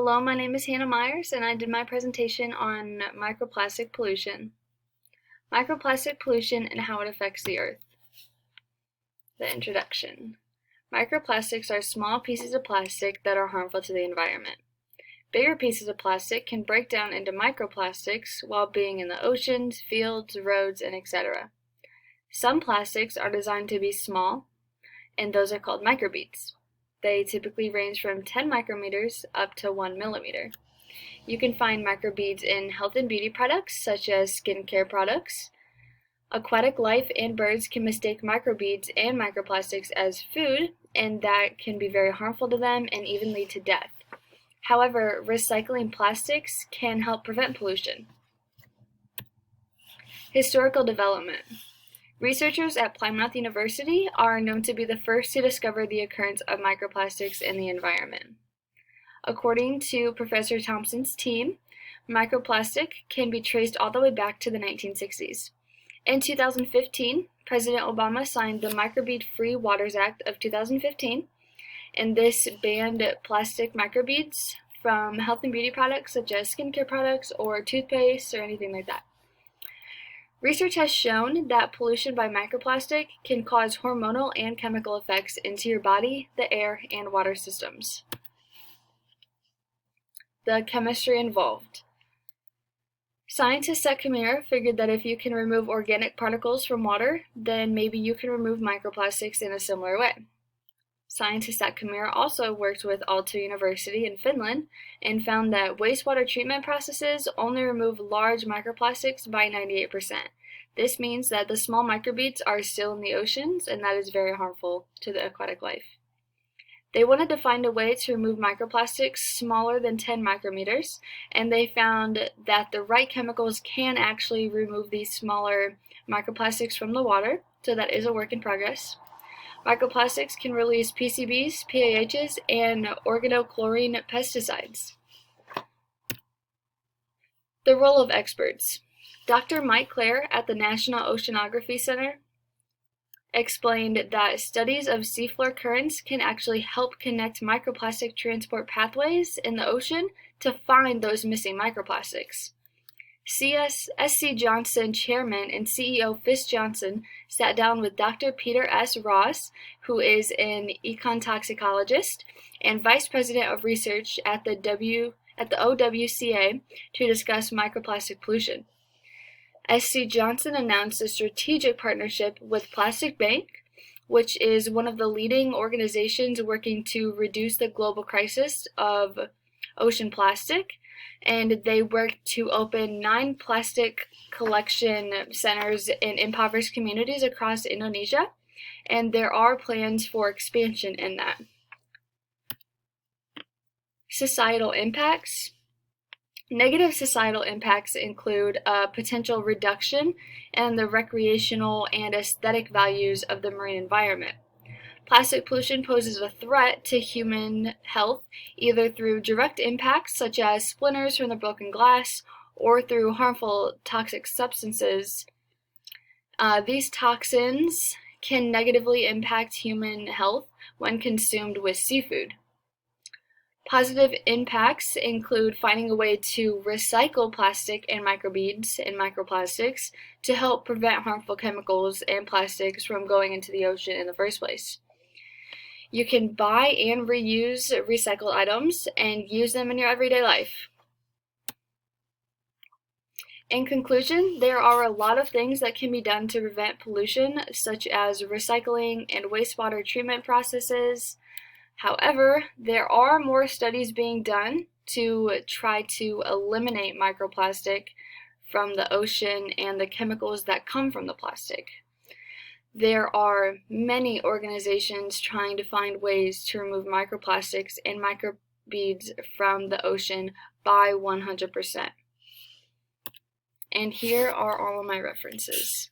Hello, my name is Hannah Myers, and I did my presentation on microplastic pollution. Microplastic pollution and how it affects the earth. The introduction. Microplastics are small pieces of plastic that are harmful to the environment. Bigger pieces of plastic can break down into microplastics while being in the oceans, fields, roads, and etc. Some plastics are designed to be small, and those are called microbeads. They typically range from 10 micrometers up to 1 millimeter. You can find microbeads in health and beauty products such as skincare products. Aquatic life and birds can mistake microbeads and microplastics as food, and that can be very harmful to them and even lead to death. However, recycling plastics can help prevent pollution. Historical development. Researchers at Plymouth University are known to be the first to discover the occurrence of microplastics in the environment. According to Professor Thompson's team, microplastic can be traced all the way back to the 1960s. In 2015, President Obama signed the Microbead-Free Waters Act of 2015, and this banned plastic microbeads from health and beauty products such as skincare products or toothpaste or anything like that. Research has shown that pollution by microplastic can cause hormonal and chemical effects into your body, the air, and water systems. The chemistry involved. Scientists at Kemira figured that if you can remove organic particles from water, then maybe you can remove microplastics in a similar way. Scientists at Kemira also worked with Aalto University in Finland and found that wastewater treatment processes only remove large microplastics by 98%. This means that the small microbeads are still in the oceans, and that is very harmful to the aquatic life. They wanted to find a way to remove microplastics smaller than 10 micrometers, and they found that the right chemicals can actually remove these smaller microplastics from the water, so that is a work in progress. Microplastics can release PCBs, PAHs, and organochlorine pesticides. The role of experts. Dr. Mike Clare at the National Oceanography Center explained that studies of seafloor currents can actually help connect microplastic transport pathways in the ocean to find those missing microplastics. SC Johnson chairman and CEO Fish Johnson sat down with Dr. Peter S. Ross, who is an ecotoxicologist and vice president of research at the OWCA, to discuss microplastic pollution. SC Johnson announced a strategic partnership with Plastic Bank, which is one of the leading organizations working to reduce the global crisis of ocean plastic, and they work to open 9 plastic collection centers in impoverished communities across Indonesia, and there are plans for expansion in that. Societal impacts. Negative societal impacts include a potential reduction in the recreational and aesthetic values of the marine environment. Plastic pollution poses a threat to human health, either through direct impacts such as splinters from the broken glass or through harmful toxic substances. These toxins can negatively impact human health when consumed with seafood. Positive impacts include finding a way to recycle plastic and microbeads and microplastics to help prevent harmful chemicals and plastics from going into the ocean in the first place. You can buy and reuse recycled items and use them in your everyday life. In conclusion, there are a lot of things that can be done to prevent pollution, such as recycling and wastewater treatment processes. However, there are more studies being done to try to eliminate microplastic from the ocean and the chemicals that come from the plastic. There are many organizations trying to find ways to remove microplastics and microbeads from the ocean by 100%. And here are all of my references.